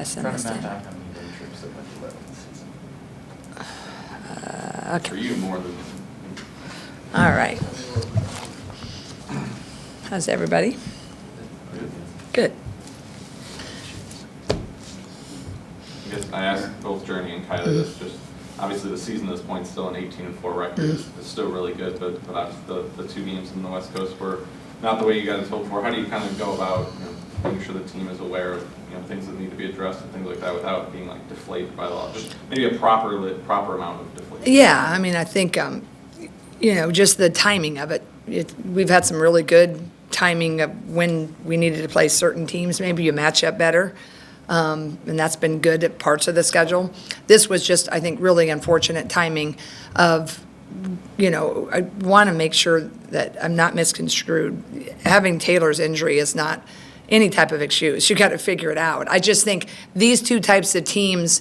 Trying to map out how many road trips that went to that season. Okay. For you, more than. All right. How's everybody? Good. I guess I asked both Journey and Kylie this, just obviously the season at this point still an 18-4 record is still really good, but obviously the two games in the West Coast were not the way you guys hoped for. How do you kind of go about making sure the team is aware of things that need to be addressed and things like that without being like deflated by the law? Just maybe a proper amount of deflation. Yeah, I mean, I think just the timing of it. We've had some really good timing of when we needed to play certain teams. Maybe you match up better. And that's been good at parts of the schedule. This was just, I think, really unfortunate timing of, I want to make sure that I'm not misconstrued. Having Taylor's injury is not any type of excuse. You got to figure it out. I just think these two types of teams,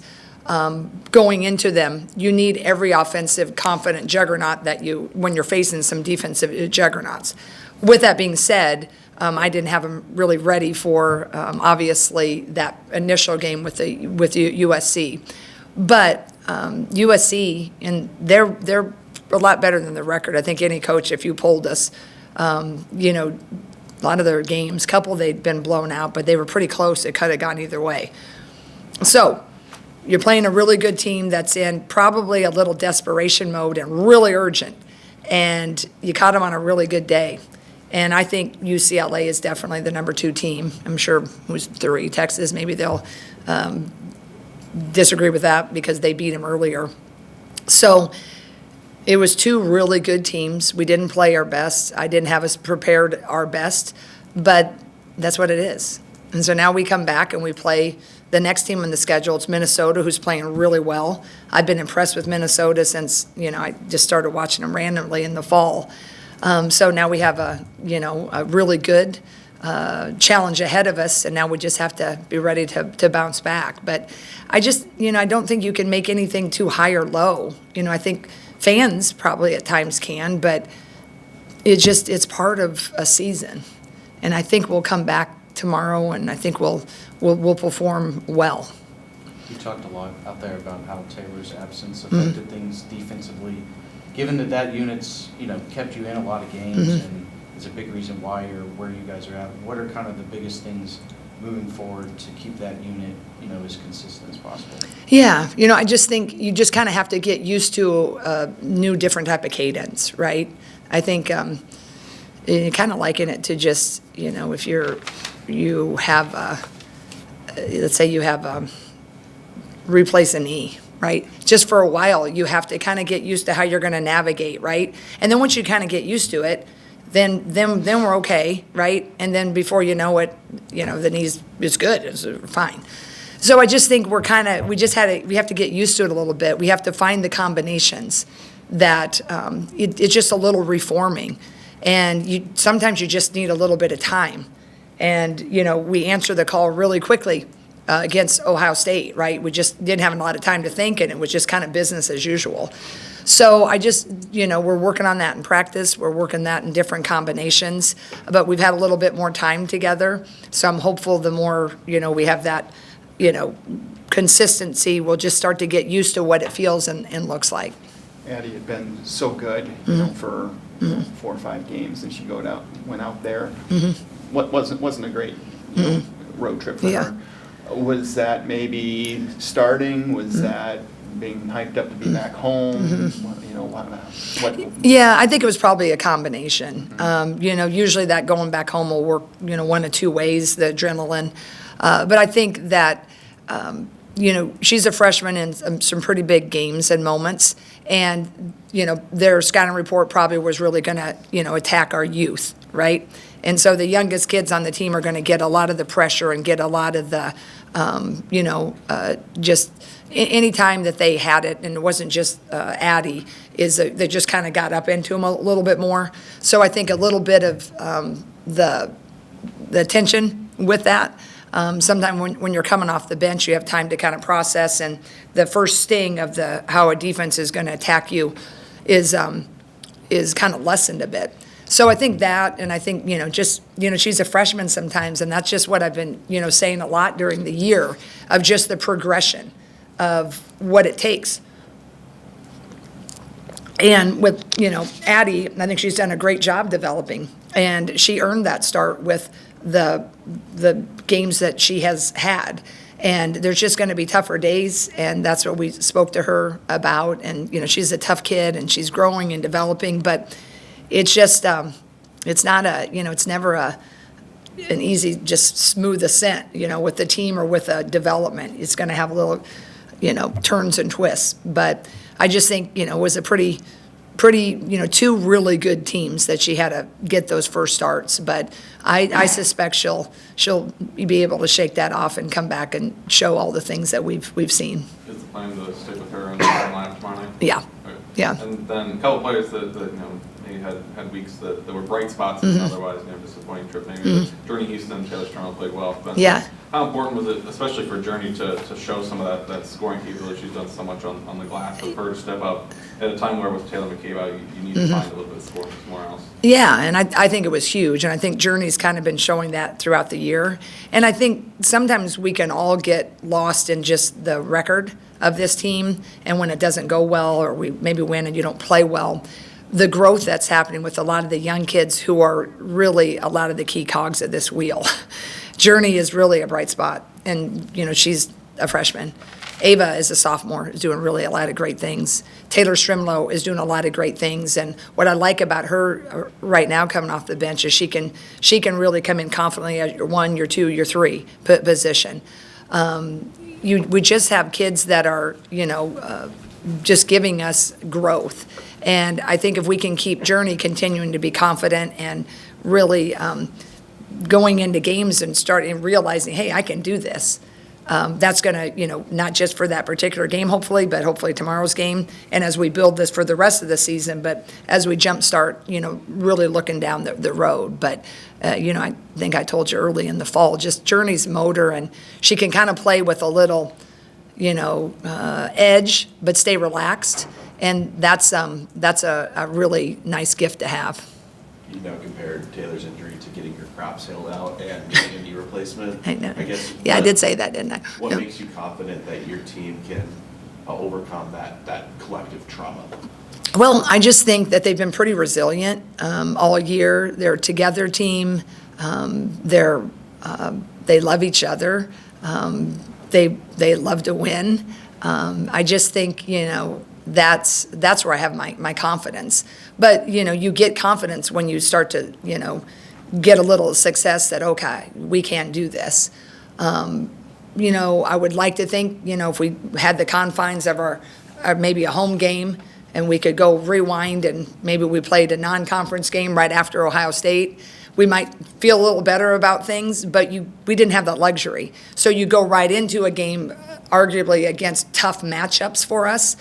going into them, you need every offensive, confident juggernaut when you're facing some defensive juggernauts. With that being said, I didn't have them really ready for, obviously, that initial game with USC. But USC, and they're a lot better than the record. I think any coach, if you polled us, a lot of their games, couple they'd been blown out, but they were pretty close. It could have gone either way. So you're playing a really good team that's in probably a little desperation mode and really urgent, and you caught them on a really good day. And I think UCLA is definitely the number 2 team. I'm sure who's 3, Texas, maybe they'll disagree with that because they beat them earlier. So it was 2 really good teams. We didn't play our best. I didn't have us prepared our best, but that's what it is. And so now we come back and we play the next team on the schedule. It's Minnesota, who's playing really well. I've been impressed with Minnesota since, I just started watching them randomly in the fall. So now we have a really good challenge ahead of us, and now we just have to be ready to bounce back. But I just, I don't think you can make anything too high or low. I think fans probably at times can, but it's part of a season. And I think we'll come back tomorrow, and I think we'll perform well. You talked a lot out there about how Taylor's absence affected things defensively. Given that unit's kept you in a lot of games and is a big reason why you're where you guys are at, what are kind of the biggest things moving forward to keep that unit as consistent as possible? Yeah, I just think you just kind of have to get used to a new, different type of cadence, right? I think kind of liken it to just if you have let's say you have replace a knee. Right? Just for a while, you have to kind of get used to how you're going to navigate, right? And then once you kind of get used to it, then we're okay, right? And then before you know it, the knees is good, it's fine. So I just think we have to get used to it a little bit. We have to find the combinations that it's just a little reforming, and sometimes you just need a little bit of time. And we answer the call really quickly. Against Ohio State, right? We just didn't have a lot of time to think, and it was just kind of business as usual. So I just, we're working on that in practice. We're working that in different combinations, but we've had a little bit more time together. So I'm hopeful the more, we have that, consistency, we'll just start to get used to what it feels and looks like. Addie had been so good, for 4 or 5 games, and she went out there. What wasn't a great road trip for her. Was that maybe starting? Was that being hyped up to be back home? What? Yeah, I think it was probably a combination. Usually that going back home will work, 1 of 2 ways, the adrenaline. But I think that, she's a freshman in some pretty big games and moments. And, their scouting report probably was really going to, attack our youth, right? And so the youngest kids on the team are going to get a lot of the pressure and get a lot of the, just any time that they had it, and it wasn't just Addie, they just kind of got up into them a little bit more. So I think a little bit of the tension with that. Sometimes when you're coming off the bench, you have time to kind of process, and the first sting of how a defense is going to attack you is kind of lessened a bit. So I think that, and I think, just, she's a freshman sometimes, and that's just what I've been, saying a lot during the year, of just the progression of what it takes. And with, Addie, I think she's done a great job developing, and she earned that start with the games that she has had. And there's just going to be tougher days, and that's what we spoke to her about. And, she's a tough kid, and she's growing and developing, but it's just, it's not it's never an easy, just smooth ascent, with the team or with a development. It's going to have a little, turns and twists. But I just think, it was a pretty, two really good teams that she had to get those first starts. But I suspect she'll be able to shake that off and come back and show all the things that we've seen. Is the plan to stick with her in the lineup tomorrow night? Yeah. Okay. Yeah. And then a couple players that maybe had weeks that were bright spots and otherwise disappointing trip. Maybe Journey Houston and Taylor Strom played well. But Yeah. how important was it, especially for Journey, to show some of that scoring capability? She's done so much on the glass. For her to step up at a time where with Taylor McCabe out, you need to find a little bit of scoring somewhere else. Yeah, and I think it was huge, and I think Journey's kind of been showing that throughout the year. And I think sometimes we can all get lost in just the record of this team, and when it doesn't go well, or we maybe win and you don't play well, the growth that's happening with a lot of the young kids who are really a lot of the key cogs of this wheel. Journey is really a bright spot, and she's a freshman. Ava is a sophomore, is doing really a lot of great things. Taylor Strimlow is doing a lot of great things, and what I like about her right now coming off the bench is she can really come in confidently at your 1, your 2, your 3 position. We just have kids that are, just giving us growth. And I think if we can keep Journey continuing to be confident and really going into games and starting realizing, hey, I can do this, that's going to, not just for that particular game, hopefully, but hopefully tomorrow's game. And as we build this for the rest of the season, but as we jumpstart, really looking down the road. But, I think I told you early in the fall, just Journey's motor, and she can kind of play with a little, edge, but stay relaxed. And that's a really nice gift to have. Compared Taylor's injury to getting your crop sailed out and getting a knee replacement. I know. I guess. Yeah, I did say that, didn't I? What Yeah. makes you confident that your team can overcome that collective trauma? Well, I just think that they've been pretty resilient all year. They're a together team. They love each other. They love to win. I just think, that's where I have my confidence. But, you get confidence when you start to, get a little success that, okay, we can do this. I would like to think, if we had the confines of our maybe a home game, and we could go rewind and maybe we played a non-conference game right after Ohio State, we might feel a little better about things, but we didn't have that luxury. So you go right into a game arguably against tough matchups for us,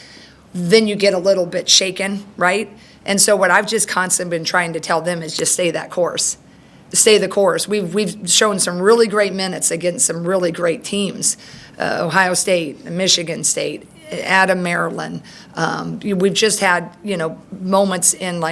then you get a little bit shaken, right? And so what I've just constantly been trying to tell them is just stay that course. Stay the course. We've shown some really great minutes against some really great teams. Ohio State, Michigan State, Adam, Maryland. We've just had, moments in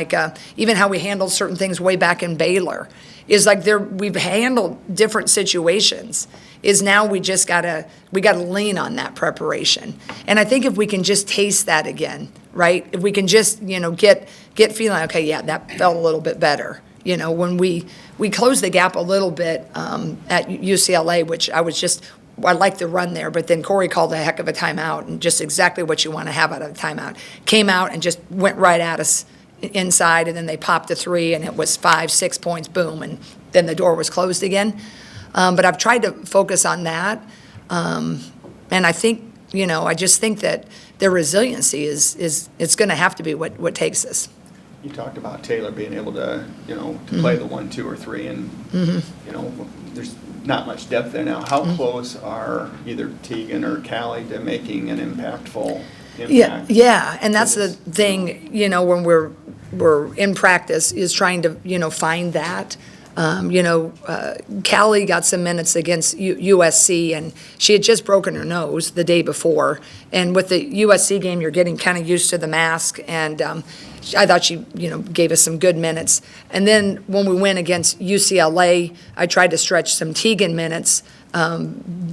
even how we handled certain things way back in Baylor. Is we've handled different situations. Is now we gotta lean on that preparation. And I think if we can just taste that again, right? If we can just, get feeling, okay, yeah, that felt a little bit better. When we closed the gap a little bit at UCLA, which I like the run there, but then Corey called a heck of a timeout, and just exactly what you want to have out of a timeout. Came out and just went right at us inside, and then they popped a 3, and it was 5-6 points, boom, and then the door was closed again. But I've tried to focus on that, and I think, I just think that their resiliency is it's going to have to be what takes us. You talked about Taylor being able to, to play the 1, 2, or 3, and, there's not much depth there now. How close are either Tegan or Callie to making an impactful impact? Yeah, and that's the thing, when we're in practice, is trying to, find that. Callie got some minutes against USC, and she had just broken her nose the day before. And with the USC game, you're getting kind of used to the mask, and I thought she, gave us some good minutes. And then when we went against UCLA, I tried to stretch some Teagan minutes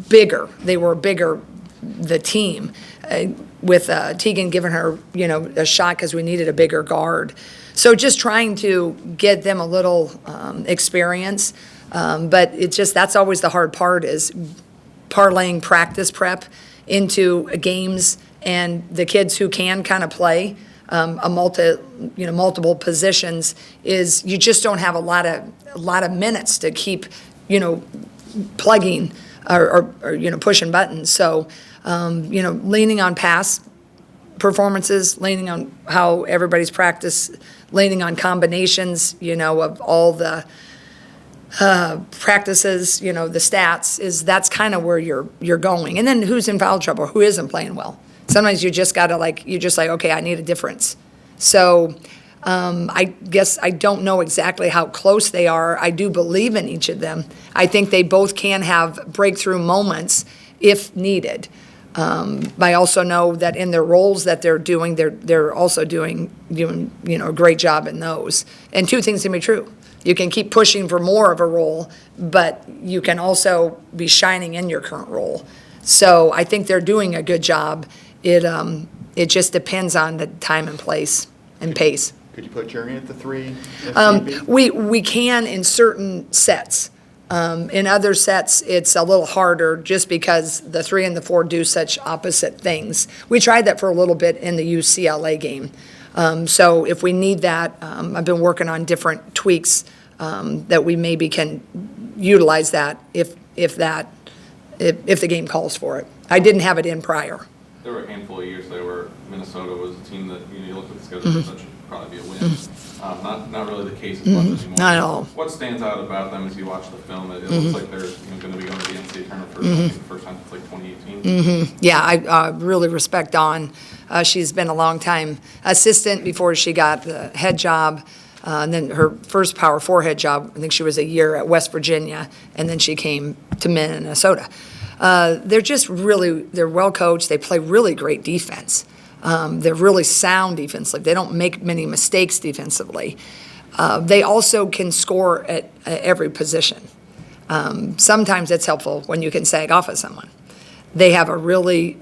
bigger. They were bigger, the team, with Teagan giving her, a shot because we needed a bigger guard. So just trying to get them a little experience. But it's just, that's always the hard part, is parlaying practice prep into games, and the kids who can kind of play multiple positions, is you just don't have a lot of minutes to keep, plugging or pushing buttons. So, leaning on pass performances, leaning on how everybody's practice, leaning on combinations, of all the practices, the stats, that's kind of where you're going. And then who's in foul trouble, who isn't playing well. Sometimes you just gotta okay, I need a difference. So I guess I don't know exactly how close they are. I do believe in each of them. I think they both can have breakthrough moments if needed. I also know that in their roles that they're doing, they're also doing a great job in those. And two things can be true. You can keep pushing for more of a role, but you can also be shining in your current role. So I think they're doing a good job. It just depends on the time and place and pace. Could you put Journey at the 3? if need be? We can in certain sets. In other sets, it's a little harder just because the 3 and the 4 do such opposite things. We tried that for a little bit in the UCLA game. So if we need that, I've been working on different tweaks that we maybe can utilize that if the game calls for it. I didn't have it in prior. There were a handful of years there where Minnesota was a team that, you look at the schedule, that should probably be a win. Not really the case as much anymore. Not at all. What stands out about them as you watch the film? It looks like they're going to be going to the NCAA tournament for I think the first time since like 2018. Yeah, I really respect Dawn. She's been a long time assistant before she got the head job. And then her first Power 4 head job, I think she was a year at West Virginia, and then she came to Minnesota. They're just they're well coached. They play really great defense. They're really sound defensively. They don't make many mistakes defensively. They also can score at every position. Sometimes it's helpful when you can sag off of someone. They have a really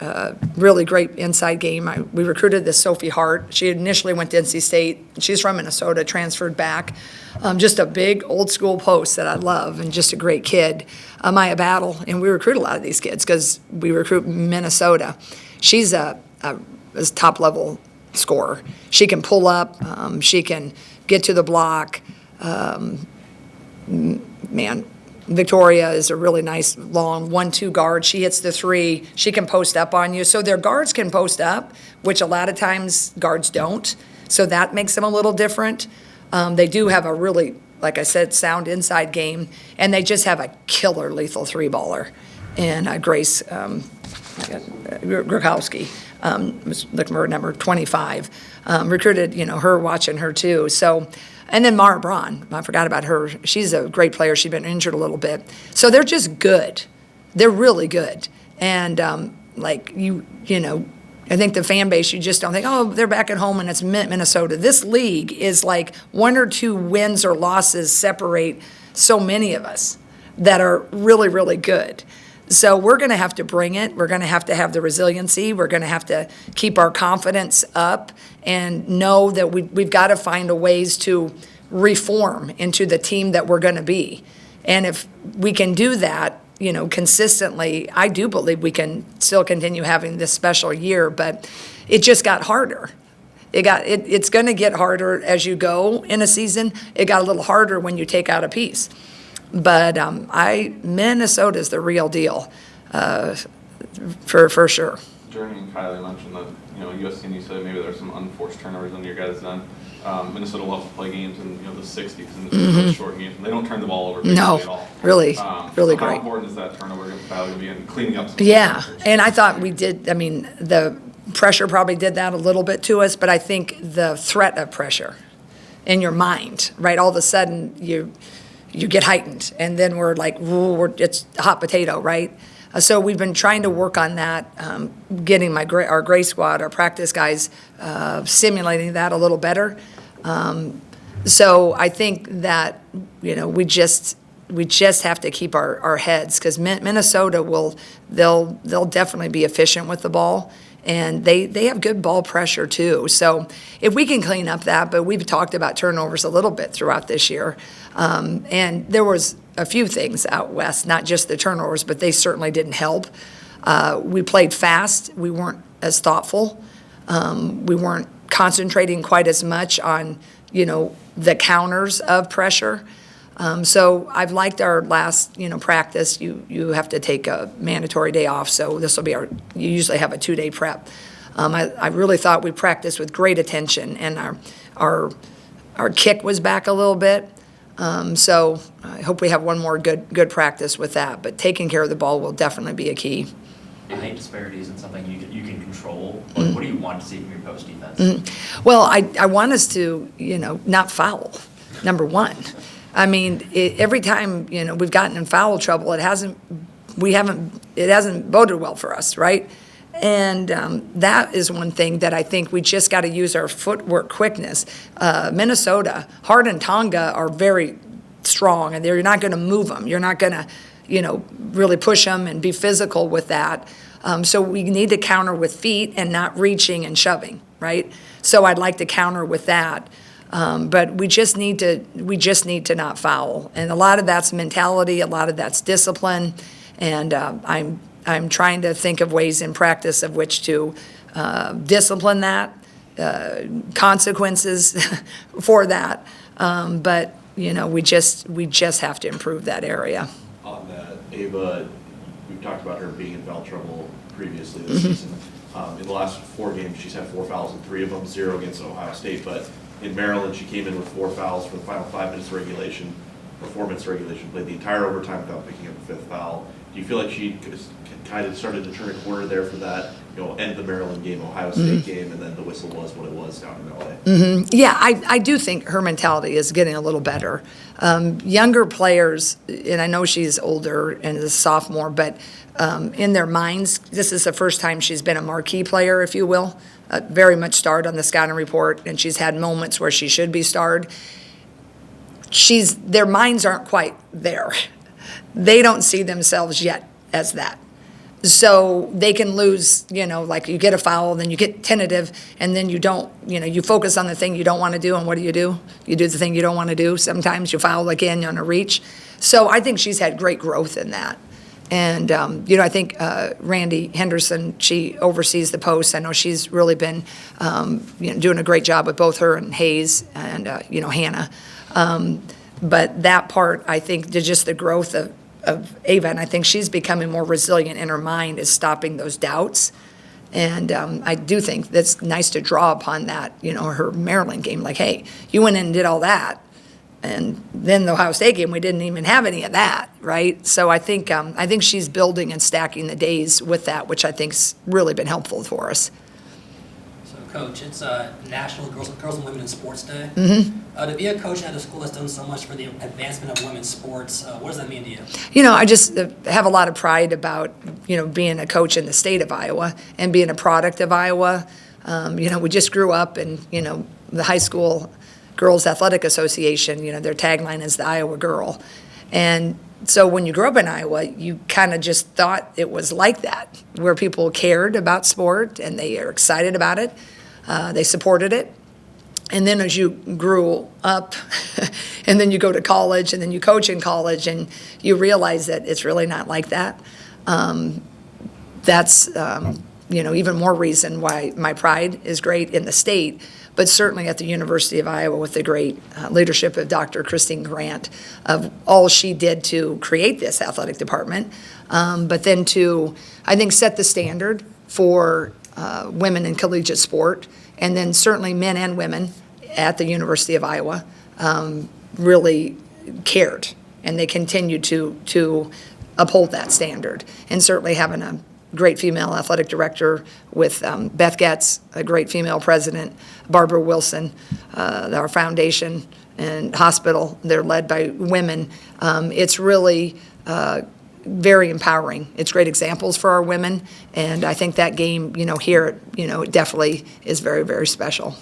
great inside game. We recruited this Sophie Hart. She initially went to NC State. She's from Minnesota, transferred back. Just a big old school post that I love, and just a great kid. Maya Battle, and we recruit a lot of these kids because we recruit Minnesota. She's a top level scorer. She can pull up. She can get to the block. Victoria is a really nice, long 1-2 guard. She hits the 3. She can post up on you. So their guards can post up, which a lot of times guards don't. So that makes them a little different. They do have a really, like I said, sound inside game. And they just have a killer lethal 3-baller. And Grace Grokowski, was looking for number 25. Recruited, her, watching her too. So. And then Mara Braun, I forgot about her. She's a great player. She's been injured a little bit. So they're just good. They're really good. And I think the fan base, you just don't think, oh, they're back at home and it's Minnesota. This league is like 1 or 2 wins or losses separate so many of us that are really, really good. So we're going to have to bring it. We're going to have the resiliency. We're going to have to keep our confidence up and know that we've got to find a ways to reform into the team that we're going to be. And if we can do that, consistently, I do believe we can still continue having this special year, but it just got harder. It's going to get harder as you go in a season. It got a little harder when you take out a piece. But Minnesota's the real deal, for sure. Journey and Kylie mentioned that, USC and you said maybe there's some unforced turnovers under your guys' done. Minnesota loves to play games in the 60s and really short games, and they don't turn the ball over basically at all. Really so great. How important is that turnover battle going to be in cleaning up some And I thought we did. I mean, the pressure probably did that a little bit to us, but I think the threat of pressure in your mind, right? All of a sudden you get heightened, and then we're like, ooh, it's a hot potato, right? So we've been trying to work on that, getting our gray squad, our practice guys, simulating that a little better. So I think that, we just have to keep our heads, because Minnesota they'll definitely be efficient with the ball, and they have good ball pressure too. So if we can clean up that, but we've talked about turnovers a little bit throughout this year, and there was a few things out west, not just the turnovers, but they certainly didn't help. We played fast. We weren't as thoughtful. We weren't concentrating quite as much on, the counters of pressure. So I've liked our last, practice. You have to take a mandatory day off, so this will be you usually have a 2-day prep. I really thought we practiced with great attention, and our kick was back a little bit. So I hope we have one more good practice with that, but taking care of the ball will definitely be a key. Height disparity isn't something you can control. What do you want to see from your post defense? Well, I want us to, not foul, number one. I mean, every time, we've gotten in foul trouble, it hasn't boded well for us, right? And that is one thing that I think we just got to use our footwork quickness. Minnesota, Hart and Tonga are very strong, and you're not going to move them. You're not going to, really push them and be physical with that. So we need to counter with feet and not reaching and shoving, right? So I'd like to counter with that. But we just need to not foul. And a lot of that's mentality, a lot of that's discipline, and I'm trying to think of ways in practice of which to discipline that, consequences for that. But we just have to improve that area. On that, Ava, we've talked about her being in foul trouble previously this season. In the last 4 games, she's had 4 fouls, and 3 of them 0 against Ohio State. But in Maryland, she came in with 4 fouls for the final 5 minutes of regulation, or 4 minutes of regulation, played the entire overtime without picking up a 5th foul. Do you feel like she kind of started to turn a corner there for that, end of the Maryland game, Ohio State game, and then the whistle was what it was down in LA? Yeah, I do think her mentality is getting a little better. Younger players, and I know she's older and is a sophomore, but in their minds, this is the first time she's been a marquee player, if you will, very much starred on the scouting report, and she's had moments where she should be starred. Their minds aren't quite there. They don't see themselves yet as that. So they can lose, like you get a foul, then you get tentative, and then you don't, you focus on the thing you don't want to do, and what do? You do the thing you don't want to do. Sometimes you foul again on a reach. So I think she's had great growth in that. And, I think Randy Henderson, she oversees the post. I know she's really been, doing a great job with both her and Hayes and, Hannah. But that part, I think, just the growth of Ava, and I think she's becoming more resilient in her mind, is stopping those doubts. And I do think that's nice to draw upon that, her Maryland game. Like, hey, you went in and did all that. And then the Ohio State game, we didn't even have any of that, right? So I think she's building and stacking the days with that, which I think's really been helpful for us. So, Coach, it's National Girls and Women in Sports Day. To be a coach at a school that's done so much for the advancement of women's sports, what does that mean to you? I just have a lot of pride about, being a coach in the state of Iowa and being a product of Iowa. We just grew up in, the high school Girls Athletic Association, their tagline is the Iowa Girl. And so when you grew up in Iowa, you kind of just thought it was like that, where people cared about sport and they are excited about it. They supported it. And then as you grew up and then you go to college and then you coach in college and you realize that it's really not like that. That's, even more reason why my pride is great in the state, but certainly at the University of Iowa with the great leadership of Dr. Christine Grant, of all she did to create this athletic department, but then to, I think, set the standard for women in collegiate sport, and then certainly men and women at the University of Iowa really cared, and they continue to uphold that standard. And certainly having a great female athletic director with Beth Getz, a great female president, Barbara Wilson, our foundation, and hospital. They're led by women. It's really very empowering. It's great examples for our women, and I think that game, here, it definitely is very, very special.